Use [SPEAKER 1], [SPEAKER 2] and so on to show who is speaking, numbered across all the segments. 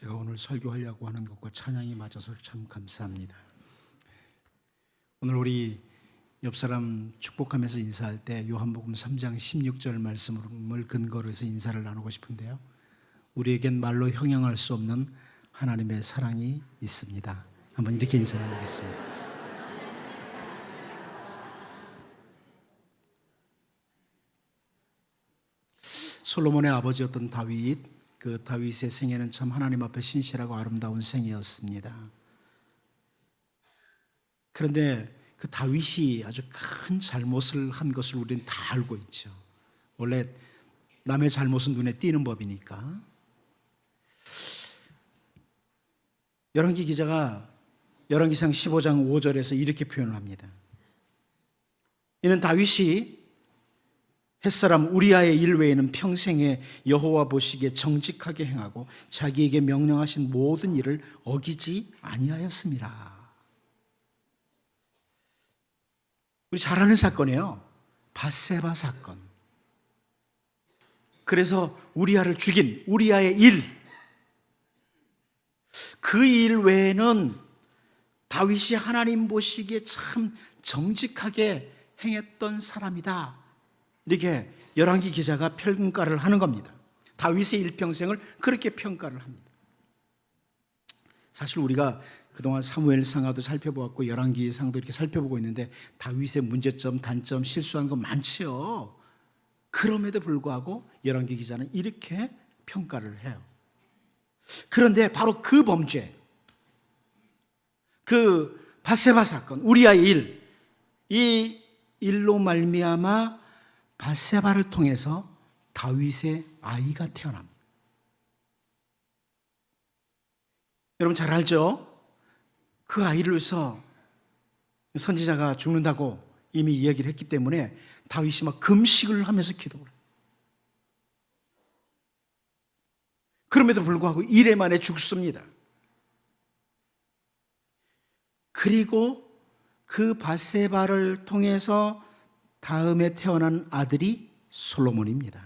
[SPEAKER 1] 제가 오늘 설교하려고 하는 것과 찬양이 맞아서 참 감사합니다. 오늘 우리 옆 사람 축복하면서 인사할 때 요한복음 3장 16절 말씀을 근거로 해서 인사를 나누고 싶은데요, 우리에겐 말로 형용할 수 없는 하나님의 사랑이 있습니다. 한번 이렇게 인사 나누겠습니다. 솔로몬의 아버지였던 다윗, 그 다윗의 생애는 참 하나님 앞에 신실하고 아름다운 생애였습니다. 그런데 그 다윗이 아주 큰 잘못을 한 것을 우리는 다 알고 있죠. 원래 남의 잘못은 눈에 띄는 법이니까. 열왕기 기자가 열왕기상 15장 5절에서 이렇게 표현을 합니다. 이는 다윗이 햇사람 우리아의 일 외에는 평생에 여호와 보시기에 정직하게 행하고 자기에게 명령하신 모든 일을 어기지 아니하였습니다. 우리 잘 아는 사건이에요. 밧세바 사건. 그래서 우리아를 죽인 우리아의 일, 그 일 외에는 다윗이 하나님 보시기에 참 정직하게 행했던 사람이다, 이렇게 열왕기 기자가 평가를 하는 겁니다. 다윗의 일평생을 그렇게 평가를 합니다. 사실 우리가 그동안 사무엘상하도 살펴보았고 열왕기상도 이렇게 살펴보고 있는데 다윗의 문제점, 단점, 실수한 거 많지요. 그럼에도 불구하고 열왕기 기자는 이렇게 평가를 해요. 그런데 바로 그 범죄, 그 밧세바 사건, 우리아의 일, 이 일로 말미암아 밧세바를 통해서 다윗의 아이가 태어납니다. 여러분 잘 알죠? 그 아이를 위해서 선지자가 죽는다고 이미 이야기를 했기 때문에 다윗이 막 금식을 하면서 기도를 해요. 그럼에도 불구하고 이래 만에 죽습니다. 그리고 그 밧세바를 통해서 다음에 태어난 아들이 솔로몬입니다.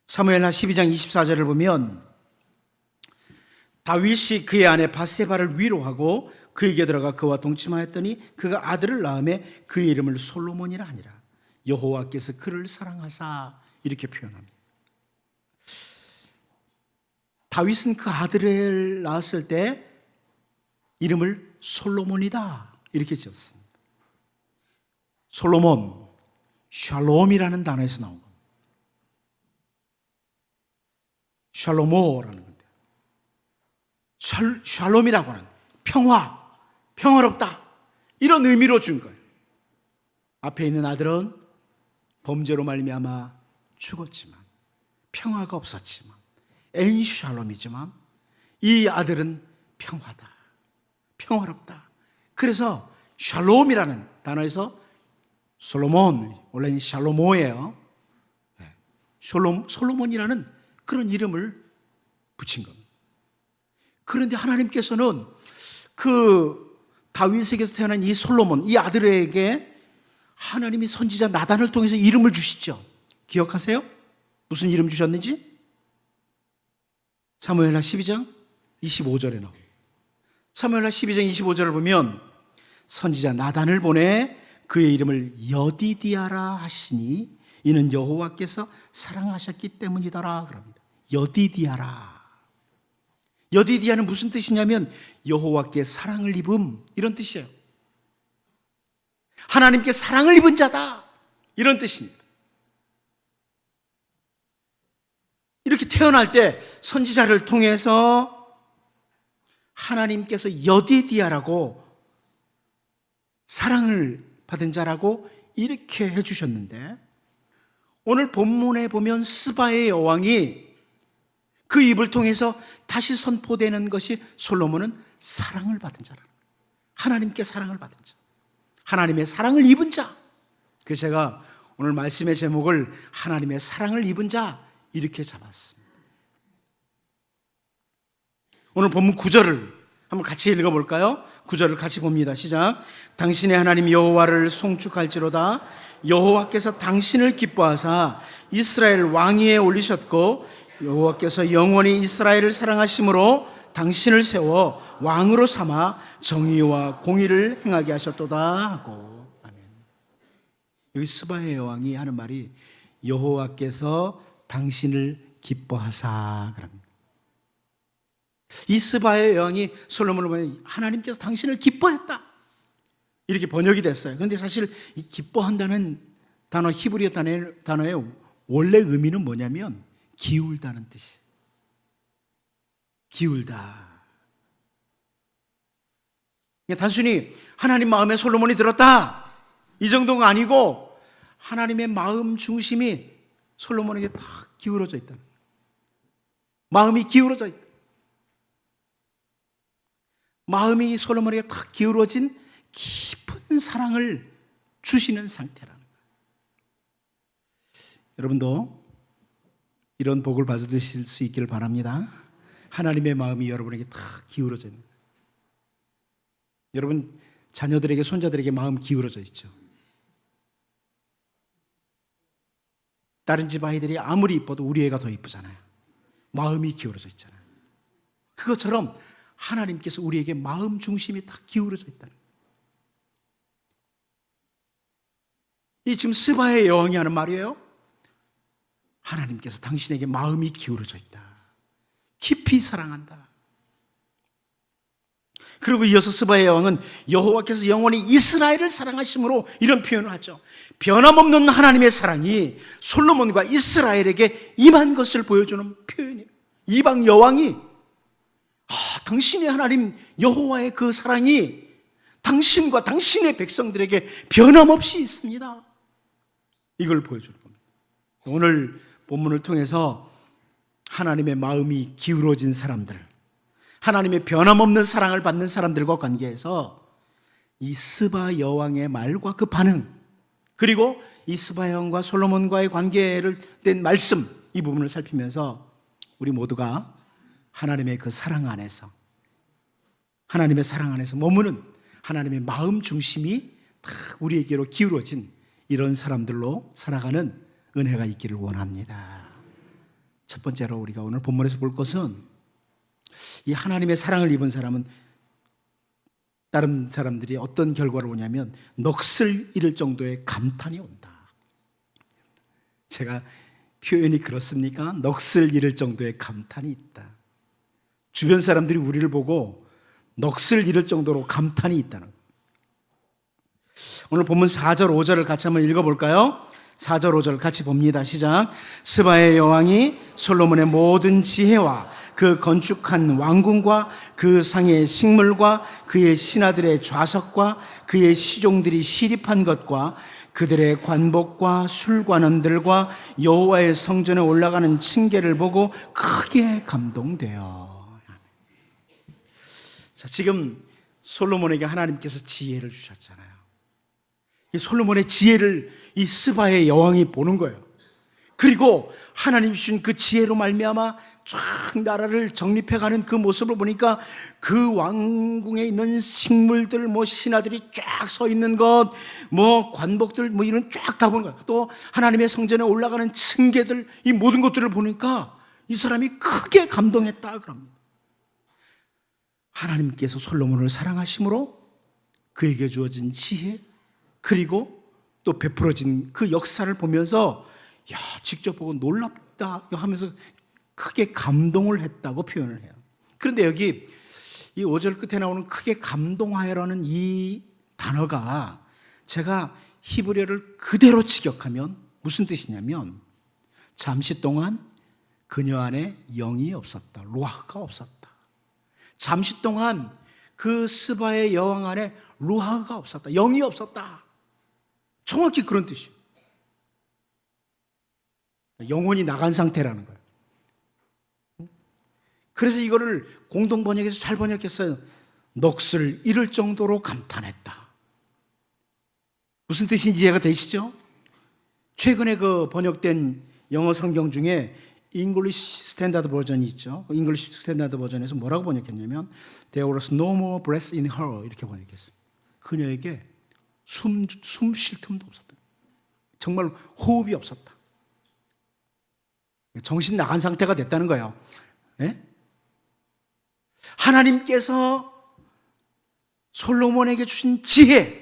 [SPEAKER 1] 사무엘하 12장 24절을 보면 다윗이 그의 아내 밧세바를 위로하고 그에게 들어가 그와 동침하였더니 그가 아들을 낳음에 그의 이름을 솔로몬이라 하니라. 여호와께서 그를 사랑하사, 이렇게 표현합니다. 다윗은 그 아들을 낳았을 때 이름을 솔로몬이다, 이렇게 지었습니다. 솔로몬, 샬롬이라는 단어에서 나온 겁니다. 샬로모라는 건데, 샬롬이라고 하는 평화, 평화롭다, 이런 의미로 준 거예요. 앞에 있는 아들은 범죄로 말미암아 죽었지만, 평화가 없었지만, 엔샬롬이지만 이 아들은 평화다, 평화롭다. 그래서 샬롬이라는 단어에서 솔로몬, 원래는 샬로모예요. 솔로몬이라는 그런 이름을 붙인 겁니다. 그런데 하나님께서는 그 다윗에게서 태어난 이 솔로몬, 이 아들에게 하나님이 선지자 나단을 통해서 이름을 주시죠. 기억하세요? 무슨 이름 주셨는지? 사무엘하 12장 25절에 나옵니다. 사무엘하 12장 25절을 보면 선지자 나단을 보내 그의 이름을 여디디아라 하시니 이는 여호와께서 사랑하셨기 때문이더라 그럽니다. 여디디아라. 여디디아는 무슨 뜻이냐면 여호와께 사랑을 입음, 이런 뜻이에요. 하나님께 사랑을 입은 자다, 이런 뜻입니다. 이렇게 태어날 때 선지자를 통해서 하나님께서 여디디아라고, 사랑을 받은 자라고 이렇게 해주셨는데, 오늘 본문에 보면 스바의 여왕이 그 입을 통해서 다시 선포되는 것이 솔로몬은 사랑을 받은 자라, 하나님께 사랑을 받은 자, 하나님의 사랑을 입은 자. 그래서 제가 오늘 말씀의 제목을 하나님의 사랑을 입은 자, 이렇게 잡았습니다. 오늘 본문 9절을 한번 같이 읽어볼까요? 9절을 같이 봅니다. 시작. 당신의 하나님 여호와를 송축할지로다. 여호와께서 당신을 기뻐하사 이스라엘 왕위에 올리셨고 여호와께서 영원히 이스라엘을 사랑하심으로 당신을 세워 왕으로 삼아 정의와 공의를 행하게 하셨도다 하고. 아멘. 여기 스바의 여왕이 하는 말이 여호와께서 당신을 기뻐하사 그럽니다. 이 스바의 여왕이 솔로몬을 보면 하나님께서 당신을 기뻐했다 이렇게 번역이 됐어요. 그런데 사실 이 기뻐한다는 단어, 히브리어 단어의 원래 의미는 뭐냐면 기울다는 뜻이에요. 기울다. 단순히 하나님 마음에 솔로몬이 들었다 이 정도가 아니고 하나님의 마음 중심이 솔로몬에게 딱 기울어져 있다. 마음이 기울어져 있다. 마음이 솔로몬에게 딱 기울어진 깊은 사랑을 주시는 상태라는 거예요. 여러분도 이런 복을 받으실 수 있기를 바랍니다. 하나님의 마음이 여러분에게 딱 기울어져 있는 거예요. 여러분 자녀들에게, 손자들에게 마음 기울어져 있죠. 다른 집 아이들이 아무리 이뻐도 우리 애가 더 이쁘잖아요. 마음이 기울어져 있잖아요. 그것처럼 하나님께서 우리에게 마음 중심이 딱 기울어져 있다는 거예요. 이 지금 스바의 여왕이 하는 말이에요. 하나님께서 당신에게 마음이 기울어져 있다. 깊이 사랑한다. 그리고 이어서 스바의 여왕은 여호와께서 영원히 이스라엘을 사랑하심으로 이런 표현을 하죠. 변함없는 하나님의 사랑이 솔로몬과 이스라엘에게 임한 것을 보여주는 표현이에요. 이방 여왕이 당신의 하나님 여호와의 그 사랑이 당신과 당신의 백성들에게 변함없이 있습니다. 이걸 보여주는 겁니다. 오늘 본문을 통해서 하나님의 마음이 기울어진 사람들, 하나님의 변함없는 사랑을 받는 사람들과 관계해서 이 스바 여왕의 말과 그 반응, 그리고 이 스바 여왕과 솔로몬과의 관계를 된 말씀, 이 부분을 살피면서 우리 모두가 하나님의 그 사랑 안에서, 하나님의 사랑 안에서 머무는 하나님의 마음 중심이 다 우리에게로 기울어진 이런 사람들로 살아가는 은혜가 있기를 원합니다. 첫 번째로 우리가 오늘 본문에서 볼 것은 이 하나님의 사랑을 입은 사람은 다른 사람들이 어떤 결과를 오냐면 넋을 잃을 정도의 감탄이 온다. 제가 표현이 그렇습니까? 넋을 잃을 정도의 감탄이 있다. 주변 사람들이 우리를 보고 넋을 잃을 정도로 감탄이 있다는 거예요. 오늘 본문 4절 5절을 같이 한번 읽어볼까요? 4절 5절 같이 봅니다. 시작. 스바의 여왕이 솔로몬의 모든 지혜와 그 건축한 왕궁과 그 상의 식물과 그의 신하들의 좌석과 그의 시종들이 시립한 것과 그들의 관복과 술관원들과 여호와의 성전에 올라가는 층계를 보고 크게 감동되어. 자, 지금 솔로몬에게 하나님께서 지혜를 주셨잖아요. 이 솔로몬의 지혜를 이 스바의 여왕이 보는 거예요. 그리고 하나님 주신 그 지혜로 말미암아 쫙 나라를 정립해가는 그 모습을 보니까 그 왕궁에 있는 식물들, 신하들이 쫙 서 있는 것, 관복들, 이런 쫙 다 보는 거예요. 또 하나님의 성전에 올라가는 층계들, 이 모든 것들을 보니까 이 사람이 크게 감동했다 그럽니다. 하나님께서 솔로몬을 사랑하심으로 그에게 주어진 지혜, 그리고 또 베풀어진 그 역사를 보면서 직접 보고 놀랍다 하면서 크게 감동을 했다고 표현을 해요. 그런데 여기 이 5절 끝에 나오는 크게 감동하여라는 이 단어가 제가 히브리어를 그대로 직역하면 무슨 뜻이냐면 잠시 동안 그녀 안에 영이 없었다. 루아흐가 없었다. 잠시 동안 그 스바의 여왕 안에 루아흐가 없었다. 영이 없었다. 정확히 그런 뜻이에요. 영혼이 나간 상태라는 거예요. 그래서 이거를 공동 번역에서 잘 번역했어요. 넋을 잃을 정도로 감탄했다. 무슨 뜻인지 이해가 되시죠? 최근에 그 번역된 영어 성경 중에 English Standard 버전이 있죠. English Standard 버전에서 뭐라고 번역했냐면 There was no more breath in her 이렇게 번역했어요. 그녀에게 숨 쉴 틈도 없었다. 정말 호흡이 없었다. 정신 나간 상태가 됐다는 거예요. 예? 하나님께서 솔로몬에게 주신 지혜,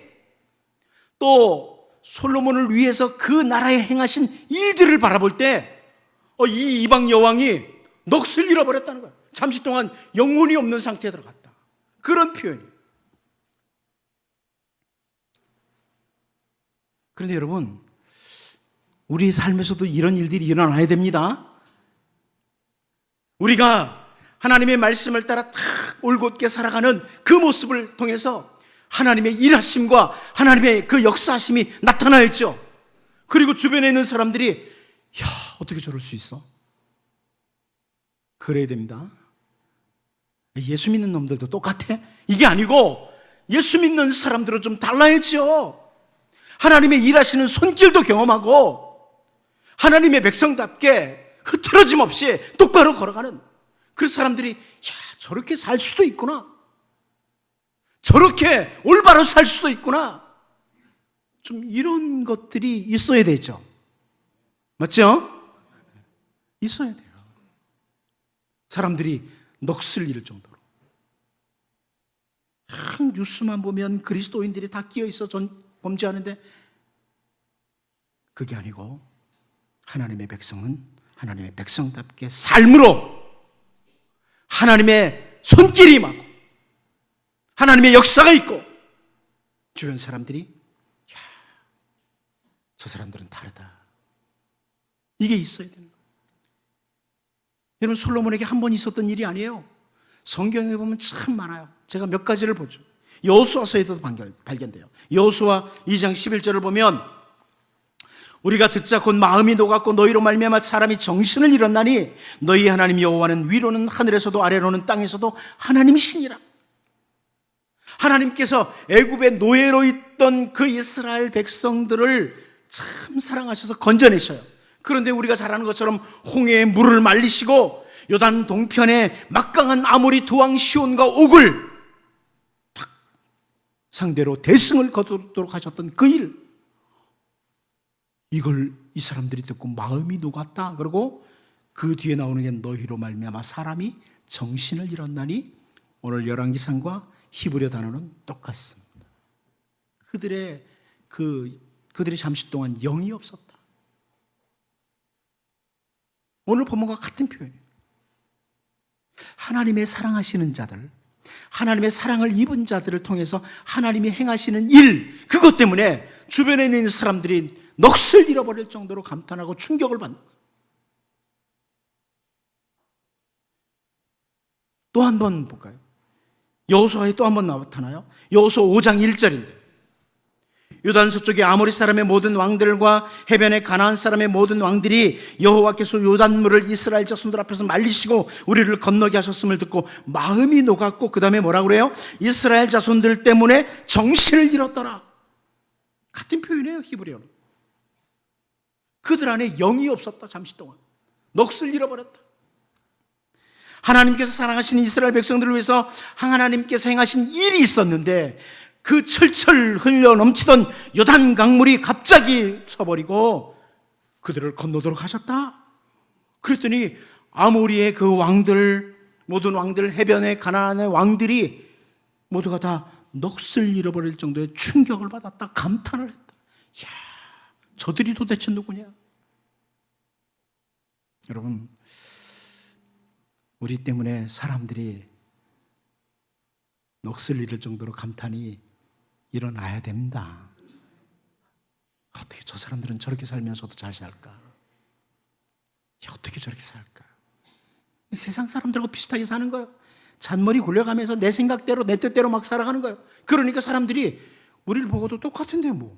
[SPEAKER 1] 또 솔로몬을 위해서 그 나라에 행하신 일들을 바라볼 때 이 이방 여왕이 넋을 잃어버렸다는 거예요. 잠시 동안 영혼이 없는 상태에 들어갔다. 그런 표현이에요. 그런데 여러분, 우리 삶에서도 이런 일들이 일어나야 됩니다. 우리가 하나님의 말씀을 따라 딱 올곧게 살아가는 그 모습을 통해서 하나님의 일하심과 하나님의 그 역사하심이 나타나야죠. 그리고 주변에 있는 사람들이 야, 어떻게 저럴 수 있어? 그래야 됩니다. 예수 믿는 놈들도 똑같아? 이게 아니고 예수 믿는 사람들은 좀 달라야죠. 하나님의 일하시는 손길도 경험하고 하나님의 백성답게 흐트러짐 없이 똑바로 걸어가는 그 사람들이 야, 저렇게 살 수도 있구나, 저렇게 올바로 살 수도 있구나, 좀 이런 것들이 있어야 되죠. 맞죠? 있어야 돼요. 사람들이 넋을 잃을 정도로. 뉴스만 보면 그리스도인들이 다 끼어있어 범죄하는데, 그게 아니고 하나님의 백성은 하나님의 백성답게 삶으로 하나님의 손길이 임하고 하나님의 역사가 있고 주변 사람들이 야, 저 사람들은 다르다, 이게 있어야 되는 거예요. 여러분, 솔로몬에게 한 번 있었던 일이 아니에요. 성경에 보면 참 많아요. 제가 몇 가지를 보죠. 여호수아서에도 발견돼요. 여호수아 2장 11절을 보면 우리가 듣자 곧 마음이 녹았고 너희로 말미암아 사람이 정신을 잃었나니 너희 하나님 여호와는 위로는 하늘에서도 아래로는 땅에서도 하나님이시니라. 하나님께서 애굽의 노예로 있던 그 이스라엘 백성들을 참 사랑하셔서 건져내셔요. 그런데 우리가 잘 아는 것처럼 홍해의 물을 말리시고 요단 동편에 막강한 아모리 두 왕 시온과 옥을 딱 상대로 대승을 거두도록 하셨던 그 일, 이걸 이 사람들이 듣고 마음이 녹았다. 그리고 그 뒤에 나오는 게 너희로 말미암아 사람이 정신을 잃었나니, 오늘 열왕기상과 히브리어 단어는 똑같습니다. 그들이 잠시 동안 영이 없었다. 오늘 본문과 같은 표현이에요. 하나님의 사랑하시는 자들, 하나님의 사랑을 입은 자들을 통해서 하나님이 행하시는 일, 그것 때문에 주변에 있는 사람들이 넋을 잃어버릴 정도로 감탄하고 충격을 받는 거예요. 또 한 번 볼까요? 여호수아에 또 한 번 나타나요. 여호수아 5장 1절인데 요단 서쪽의 아모리 사람의 모든 왕들과 해변의 가나안 사람의 모든 왕들이 여호와께서 요단물을 이스라엘 자손들 앞에서 말리시고 우리를 건너게 하셨음을 듣고 마음이 녹았고, 그 다음에 뭐라고 그래요? 이스라엘 자손들 때문에 정신을 잃었더라. 같은 표현이에요, 히브리어로. 그들 안에 영이 없었다. 잠시 동안 넋을 잃어버렸다. 하나님께서 사랑하시는 이스라엘 백성들을 위해서 하나님께서 행하신 일이 있었는데, 그 철철 흘러 넘치던 요단 강물이 갑자기 서버리고 그들을 건너도록 하셨다. 그랬더니 아모리의 그 왕들, 모든 왕들, 해변의 가나안의 왕들이 모두가 다 넋을 잃어버릴 정도의 충격을 받았다. 감탄을 했다. 이야, 저들이 도대체 누구냐? 여러분, 우리 때문에 사람들이 넋을 잃을 정도로 감탄이 일어나야 됩니다. 어떻게 저 사람들은 저렇게 살면서도 잘 살까? 어떻게 저렇게 살까? 세상 사람들하고 비슷하게 사는 거예요. 잔머리 굴려가면서 내 생각대로 내 뜻대로 막 살아가는 거예요. 그러니까 사람들이 우리를 보고도 똑같은데 뭐.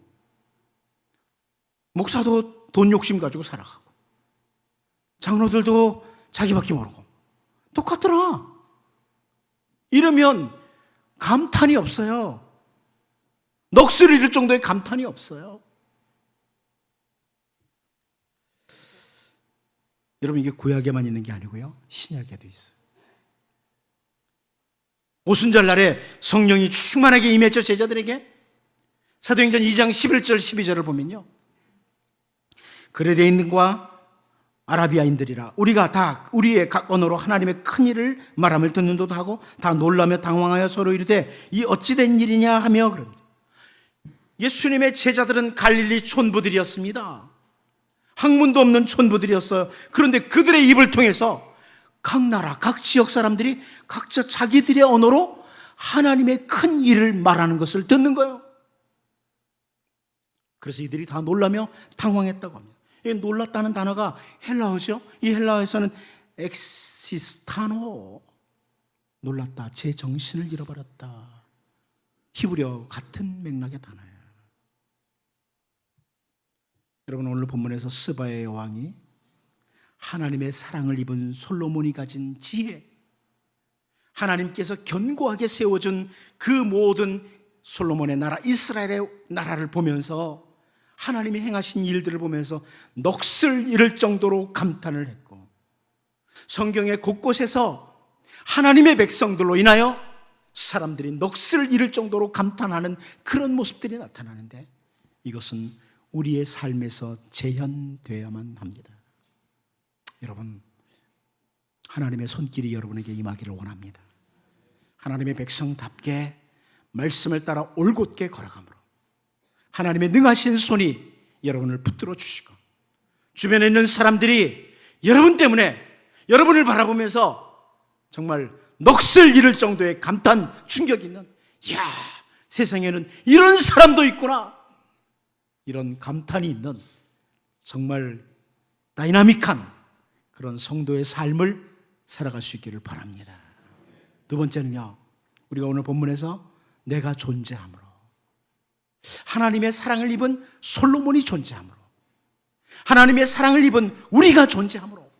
[SPEAKER 1] 목사도 돈 욕심 가지고 살아가고 장로들도 자기밖에 모르고 똑같더라. 이러면 감탄이 없어요. 넋을 잃을 정도의 감탄이 없어요. 여러분, 이게 구약에만 있는 게 아니고요, 신약에도 있어요. 오순절 날에 성령이 충만하게 임했죠, 제자들에게. 사도행전 2장 11절 12절을 보면요, 그레데 있는과 아라비아인들이라 우리가 다 우리의 각 언어로 하나님의 큰 일을 말함을 듣는도도 하고 다 놀라며 당황하여 서로 이르되 이 어찌된 일이냐 하며 그럽니다. 예수님의 제자들은 갈릴리 촌부들이었습니다. 학문도 없는 촌부들이었어요. 그런데 그들의 입을 통해서 각 나라, 각 지역 사람들이 각자 자기들의 언어로 하나님의 큰 일을 말하는 것을 듣는 거예요. 그래서 이들이 다 놀라며 당황했다고 합니다. 이 놀랐다는 단어가 헬라어죠. 이 헬라어에서는 엑시스타노, 놀랐다, 제 정신을 잃어버렸다, 히브리어 같은 맥락의 단어예요. 여러분, 오늘 본문에서 스바의 왕이 하나님의 사랑을 입은 솔로몬이 가진 지혜, 하나님께서 견고하게 세워준 그 모든 솔로몬의 나라, 이스라엘의 나라를 보면서 하나님이 행하신 일들을 보면서 넋을 잃을 정도로 감탄을 했고, 성경의 곳곳에서 하나님의 백성들로 인하여 사람들이 넋을 잃을 정도로 감탄하는 그런 모습들이 나타나는데, 이것은 우리의 삶에서 재현되어야만 합니다. 여러분, 하나님의 손길이 여러분에게 임하기를 원합니다. 하나님의 백성답게 말씀을 따라 올곧게 걸어가므로 하나님의 능하신 손이 여러분을 붙들어 주시고, 주변에 있는 사람들이 여러분 때문에, 여러분을 바라보면서 정말 넋을 잃을 정도의 감탄, 충격이 있는, 이야, 세상에는 이런 사람도 있구나, 이런 감탄이 있는 정말 다이나믹한 그런 성도의 삶을 살아갈 수 있기를 바랍니다. 두 번째는요, 우리가 오늘 본문에서 내가 존재함으로, 하나님의 사랑을 입은 솔로몬이 존재함으로, 하나님의 사랑을 입은 우리가 존재함으로,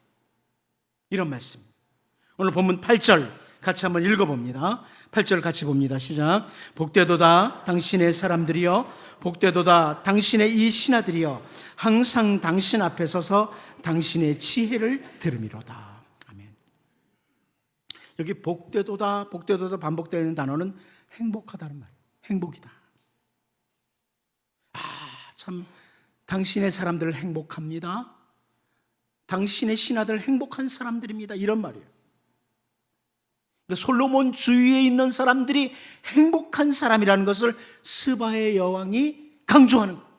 [SPEAKER 1] 이런 말씀. 오늘 본문 8절 같이 한번 읽어봅니다. 8절 같이 봅니다. 시작. 복되도다 당신의 사람들이여, 복되도다 당신의 이 신하들이여, 항상 당신 앞에 서서 당신의 지혜를 들으미로다. 아멘. 여기 복되도다, 복되도다 반복되는 단어는 행복하다는 말이에요. 행복이다. 참, 당신의 사람들 행복합니다. 당신의 신하들 행복한 사람들입니다. 이런 말이에요. 솔로몬 주위에 있는 사람들이 행복한 사람이라는 것을 스바의 여왕이 강조하는 거예요.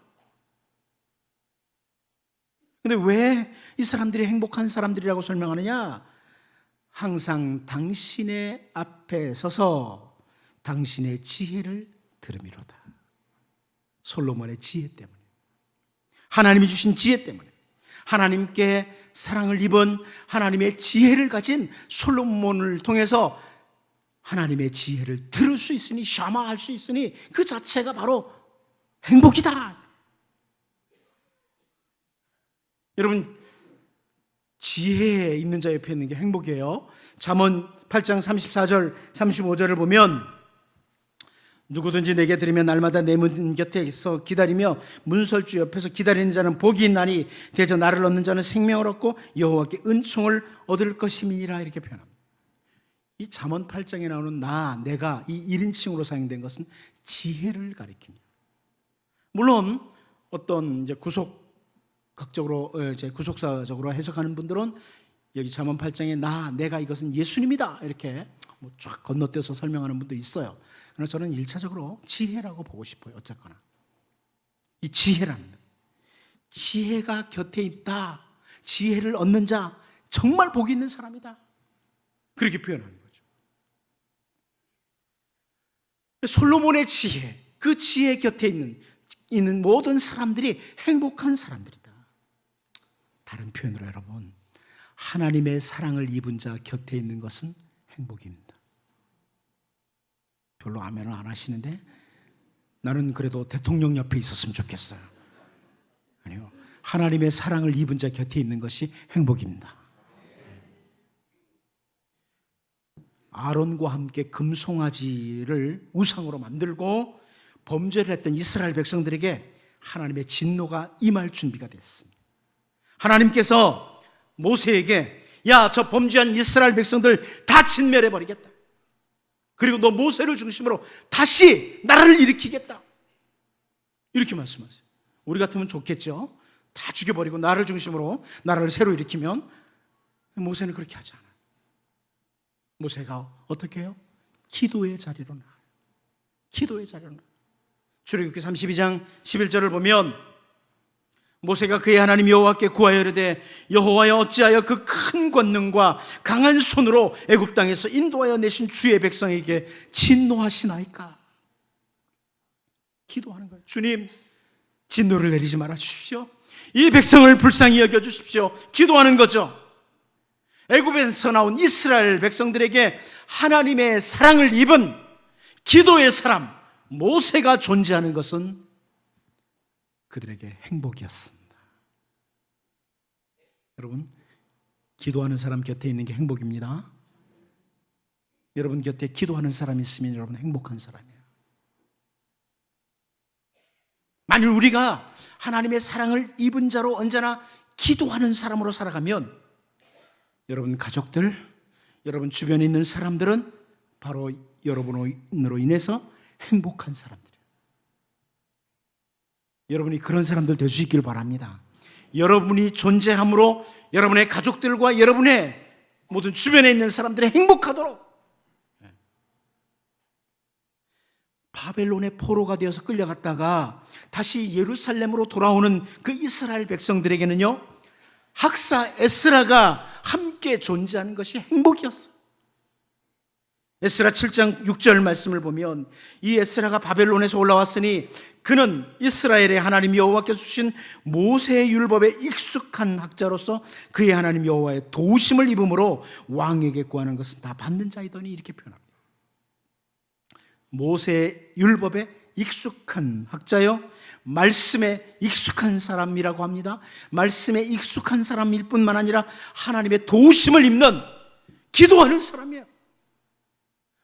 [SPEAKER 1] 그런데 왜 이 사람들이 행복한 사람들이라고 설명하느냐? 항상 당신의 앞에 서서 당신의 지혜를 들으미로다. 솔로몬의 지혜 때문에, 하나님이 주신 지혜 때문에, 하나님께 사랑을 입은 하나님의 지혜를 가진 솔로몬을 통해서 하나님의 지혜를 들을 수 있으니, 샤마할 수 있으니 그 자체가 바로 행복이다. 여러분, 지혜에 있는 자 옆에 있는 게 행복이에요. 잠언 8장 34절 35절을 보면, 누구든지 내게 들으면 날마다 내 문 곁에서 기다리며 문설주 옆에서 기다리는 자는 복이 있나니 대저 나를 얻는 자는 생명을 얻고 여호와께 은총을 얻을 것임이니라, 이렇게 표현합니다. 이 잠언 8장에 나오는 나, 내가, 이 1인칭으로 사용된 것은 지혜를 가리킵니다. 물론 어떤 이제 구속사적으로 해석하는 분들은 여기 잠언 8장에 나, 내가, 이것은 예수님이다, 이렇게 쫙 건너뛰어서 설명하는 분도 있어요. 그러나 저는 1차적으로 지혜라고 보고 싶어요. 어쨌거나 이 지혜라는 것, 지혜가 곁에 있다, 지혜를 얻는 자 정말 복이 있는 사람이다, 그렇게 표현하는 거죠. 솔로몬의 지혜, 그 지혜 곁에 있는 모든 사람들이 행복한 사람들이다. 다른 표현으로 여러분, 하나님의 사랑을 입은 자 곁에 있는 것은 행복입니다. 별로 아멘을 안 하시는데, 나는 그래도 대통령 옆에 있었으면 좋겠어요. 아니요, 하나님의 사랑을 입은 자 곁에 있는 것이 행복입니다. 아론과 함께 금송아지를 우상으로 만들고 범죄를 했던 이스라엘 백성들에게 하나님의 진노가 임할 준비가 됐습니다. 하나님께서 모세에게, 야, 저 범죄한 이스라엘 백성들 다 진멸해버리겠다, 그리고 너 모세를 중심으로 다시 나라를 일으키겠다, 이렇게 말씀하세요. 우리 같으면 좋겠죠. 다 죽여버리고 나를 중심으로 나라를 새로 일으키면, 모세는 그렇게 하지 않아요. 모세가 어떻게 해요? 기도의 자리로 나아요. 기도의 자리로 나아요. 출애굽기 32장 11절을 보면 모세가 그의 하나님 여호와께 구하여 이르되 여호와여 어찌하여 그 큰 권능과 강한 손으로 애굽 땅에서 인도하여 내신 주의 백성에게 진노하시나이까. 기도하는 거예요. 주님, 진노를 내리지 말아 주십시오. 이 백성을 불쌍히 여겨 주십시오. 기도하는 거죠. 애굽에서 나온 이스라엘 백성들에게 하나님의 사랑을 입은 기도의 사람 모세가 존재하는 것은 그들에게 행복이었습니다. 여러분, 기도하는 사람 곁에 있는 게 행복입니다. 여러분 곁에 기도하는 사람이 있으면 여러분 행복한 사람이에요. 만일 우리가 하나님의 사랑을 입은 자로 언제나 기도하는 사람으로 살아가면 여러분 가족들, 여러분 주변에 있는 사람들은 바로 여러분으로 인해서 행복한 사람들이에요. 여러분이 그런 사람들 될 수 있기를 바랍니다. 여러분이 존재함으로 여러분의 가족들과 여러분의 모든 주변에 있는 사람들이 행복하도록, 바벨론의 포로가 되어서 끌려갔다가 다시 예루살렘으로 돌아오는 그 이스라엘 백성들에게는요, 학사 에스라가 함께 존재하는 것이 행복이었어요. 에스라 7장 6절 말씀을 보면 이 에스라가 바벨론에서 올라왔으니 그는 이스라엘의 하나님 여호와께서 주신 모세의 율법에 익숙한 학자로서 그의 하나님 여호와의 도우심을 입음으로 왕에게 구하는 것은 다 받는 자이더니, 이렇게 표현합니다. 모세의 율법에 익숙한 학자요, 말씀에 익숙한 사람이라고 합니다. 말씀에 익숙한 사람일 뿐만 아니라 하나님의 도우심을 입는 기도하는 사람이에요.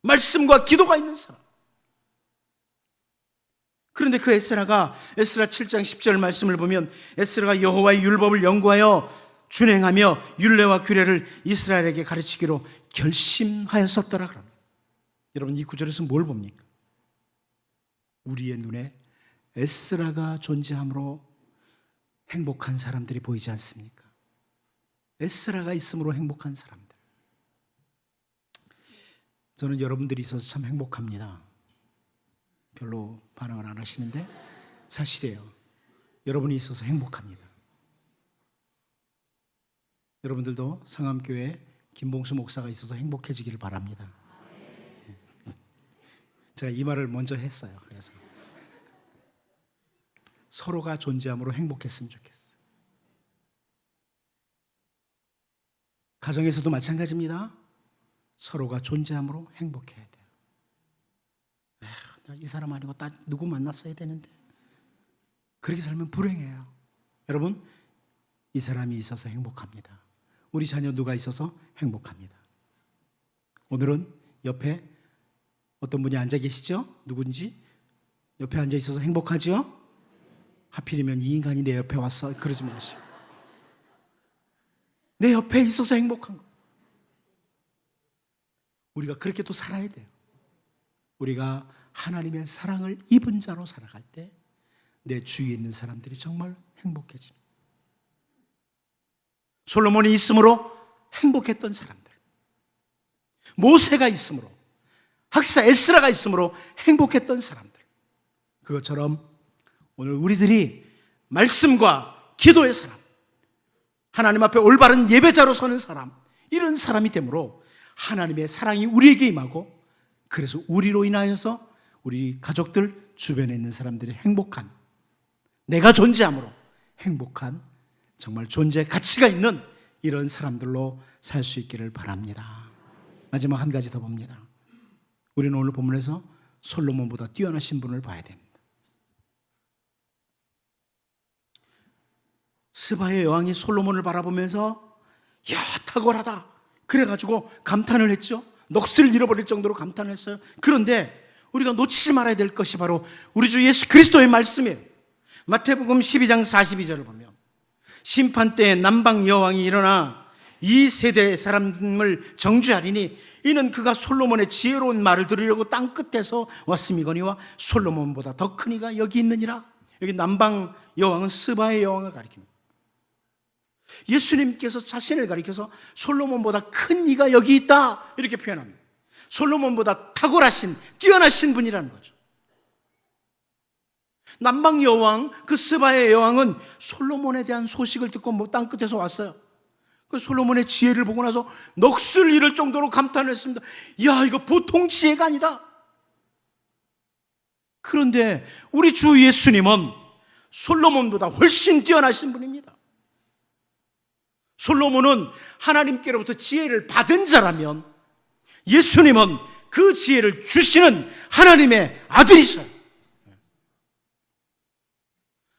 [SPEAKER 1] 말씀과 기도가 있는 사람. 그런데 그 에스라가 에스라 7장 10절 말씀을 보면 에스라가 여호와의 율법을 연구하여 준행하며 율례와 규례를 이스라엘에게 가르치기로 결심하였었더라 그럽니다. 여러분, 이 구절에서 뭘 봅니까? 우리의 눈에 에스라가 존재함으로 행복한 사람들이 보이지 않습니까? 에스라가 있음으로 행복한 사람들. 저는 여러분들이 있어서 참 행복합니다. 별로 반응을 안 하시는데 사실이에요. 여러분이 있어서 행복합니다. 여러분들도 상암교회 김봉수 목사가 있어서 행복해지기를 바랍니다. 제가 이 말을 먼저 했어요. 그래서 서로가 존재함으로 행복했으면 좋겠어요. 가정에서도 마찬가지입니다. 서로가 존재함으로 행복해야 돼요. 이 사람 아니고 나 누구 만났어야 되는데, 그렇게 살면 불행해요. 여러분, 이 사람이 있어서 행복합니다. 우리 자녀 누가 있어서 행복합니다. 오늘은 옆에 어떤 분이 앉아 계시죠? 누군지 옆에 앉아 있어서 행복하죠? 하필이면 이 인간이 내 옆에 왔어, 그러지 마시고 내 옆에 있어서 행복한 거. 우리가 그렇게 또 살아야 돼요. 우리가 하나님의 사랑을 입은 자로 살아갈 때 내 주위에 있는 사람들이 정말 행복해지는, 솔로몬이 있음으로 행복했던 사람들, 모세가 있음으로, 학사 에스라가 있음으로 행복했던 사람들, 그것처럼 오늘 우리들이 말씀과 기도의 사람, 하나님 앞에 올바른 예배자로 서는 사람, 이런 사람이 되므로 하나님의 사랑이 우리에게 임하고, 그래서 우리로 인하여서 우리 가족들 주변에 있는 사람들이 행복한, 내가 존재함으로 행복한, 정말 존재 가치가 있는 이런 사람들로 살 수 있기를 바랍니다. 마지막 한 가지 더 봅니다. 우리는 오늘 본문에서 솔로몬보다 뛰어나신 분을 봐야 됩니다. 스바의 여왕이 솔로몬을 바라보면서 야, 탁월하다 그래가지고 감탄을 했죠. 넋을 잃어버릴 정도로 감탄을 했어요. 그런데 우리가 놓치지 말아야 될 것이 바로 우리 주 예수 그리스도의 말씀이에요. 마태복음 12장 42절을 보면 심판 때에 남방 여왕이 일어나 이 세대의 사람을 정죄하리니 이는 그가 솔로몬의 지혜로운 말을 들으려고 땅 끝에서 왔음이거니와 솔로몬보다 더 큰 이가 여기 있느니라. 여기 남방 여왕은 스바의 여왕을 가리킵니다. 예수님께서 자신을 가리켜서 솔로몬보다 큰 이가 여기 있다 이렇게 표현합니다. 솔로몬보다 탁월하신, 뛰어나신 분이라는 거죠. 남방 여왕, 그 스바의 여왕은 솔로몬에 대한 소식을 듣고 땅끝에서 왔어요. 그 솔로몬의 지혜를 보고 나서 넋을 잃을 정도로 감탄을 했습니다. 야, 이거 보통 지혜가 아니다. 그런데 우리 주 예수님은 솔로몬보다 훨씬 뛰어나신 분입니다. 솔로몬은 하나님께로부터 지혜를 받은 자라면 예수님은 그 지혜를 주시는 하나님의 아들이셔요.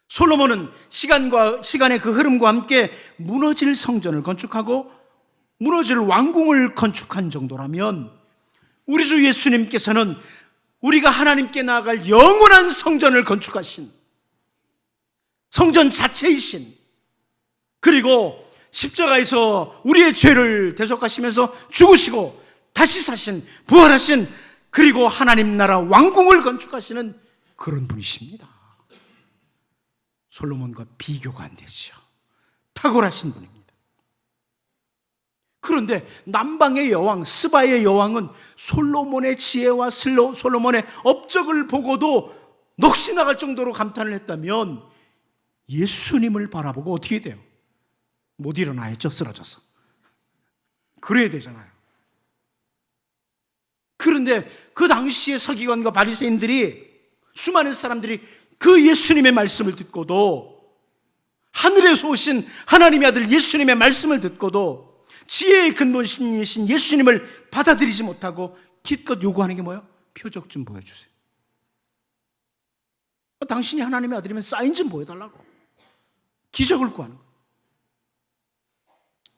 [SPEAKER 1] 솔로몬은 시간의 그 흐름과 함께 무너질 성전을 건축하고 무너질 왕궁을 건축한 정도라면 우리 주 예수님께서는 우리가 하나님께 나아갈 영원한 성전을 건축하신 성전 자체이신, 그리고 십자가에서 우리의 죄를 대속하시면서 죽으시고 다시 사신, 부활하신, 그리고 하나님 나라 왕궁을 건축하시는 그런 분이십니다. 솔로몬과 비교가 안 되죠. 탁월하신 분입니다. 그런데 남방의 여왕, 스바의 여왕은 솔로몬의 지혜와 솔로몬의 업적을 보고도 넋이 나갈 정도로 감탄을 했다면 예수님을 바라보고 어떻게 돼요? 못 일어나야죠, 쓰러져서. 그래야 되잖아요. 그런데 그 당시의 서기관과 바리새인들이, 수많은 사람들이 그 예수님의 말씀을 듣고도, 하늘에서 오신 하나님의 아들 예수님의 말씀을 듣고도 지혜의 근본이신 예수님을 받아들이지 못하고 기껏 요구하는 게 뭐예요? 표적 좀 보여주세요. 당신이 하나님의 아들이면 사인 좀 보여달라고, 기적을 구하는 거예요.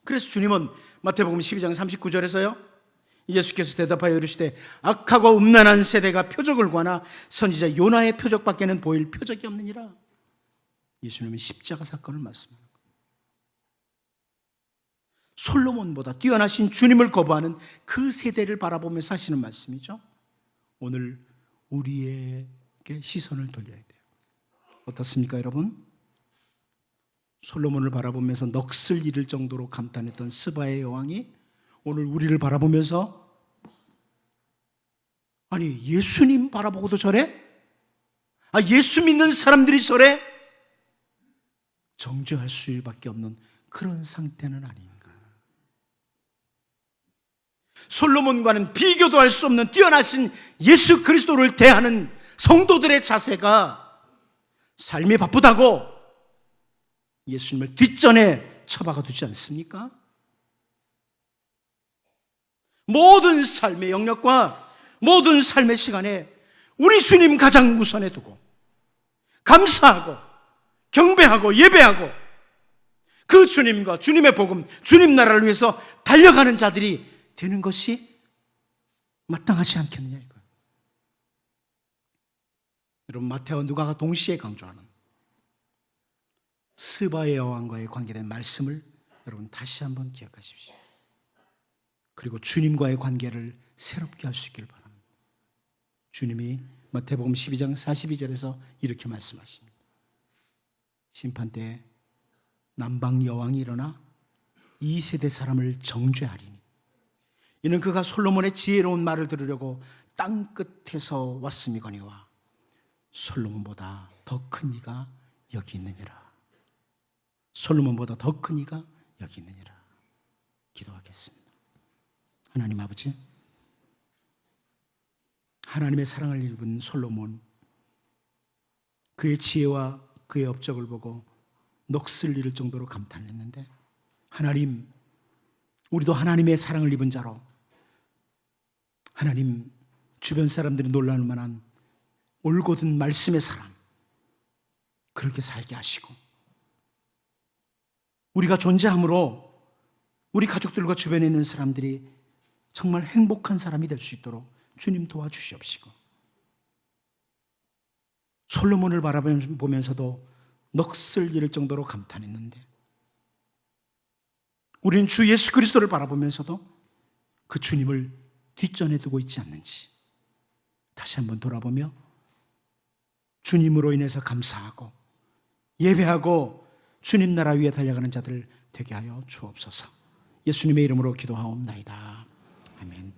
[SPEAKER 1] 그래서 주님은 마태복음 12장 39절에서요, 예수께서 대답하여 이르시되 악하고 음란한 세대가 표적을 구하나 선지자 요나의 표적밖에는 보일 표적이 없느니라. 예수님은 십자가 사건을 말씀하는 거예요. 솔로몬보다 뛰어나신 주님을 거부하는 그 세대를 바라보면서 하시는 말씀이죠. 오늘 우리에게 시선을 돌려야 돼요. 어떻습니까, 여러분? 솔로몬을 바라보면서 넋을 잃을 정도로 감탄했던 스바의 여왕이 오늘 우리를 바라보면서, 아니 예수님 바라보고도 저래? 예수 믿는 사람들이 저래? 정죄할 수밖에 없는 그런 상태는 아닌가. 솔로몬과는 비교도 할 수 없는 뛰어나신 예수 그리스도를 대하는 성도들의 자세가 삶이 바쁘다고 예수님을 뒷전에 처박아 두지 않습니까? 모든 삶의 영역과 모든 삶의 시간에 우리 주님 가장 우선에 두고 감사하고 경배하고 예배하고 그 주님과 주님의 복음, 주님 나라를 위해서 달려가는 자들이 되는 것이 마땅하지 않겠느냐 이거예요. 여러분, 마태와 누가가 동시에 강조하는 스바의 여왕과의 관계된 말씀을 여러분 다시 한번 기억하십시오. 그리고 주님과의 관계를 새롭게 할 수 있기를 바랍니다. 주님이 마태복음 12장 42절에서 이렇게 말씀하십니다. 심판 때에 남방 여왕이 일어나 이 세대 사람을 정죄하리니 이는 그가 솔로몬의 지혜로운 말을 들으려고 땅 끝에서 왔음이거니와 솔로몬보다 더 큰 이가 여기 있느니라. 솔로몬보다 더 큰 이가 여기 있느니라. 기도하겠습니다. 하나님 아버지, 하나님의 사랑을 입은 솔로몬, 그의 지혜와 그의 업적을 보고 넋을 잃을 정도로 감탄했는데, 하나님, 우리도 하나님의 사랑을 입은 자로 하나님 주변 사람들이 놀랄 만한 올곧은 말씀의 사람, 그렇게 살게 하시고, 우리가 존재함으로 우리 가족들과 주변에 있는 사람들이 정말 행복한 사람이 될 수 있도록 주님 도와주시옵시고, 솔로몬을 바라보면서도 넋을 잃을 정도로 감탄했는데 우리는 주 예수 그리스도를 바라보면서도 그 주님을 뒷전에 두고 있지 않는지 다시 한번 돌아보며 주님으로 인해서 감사하고 예배하고 주님 나라 위에 달려가는 자들을 되게 하여 주옵소서. 예수님의 이름으로 기도하옵나이다. 아멘.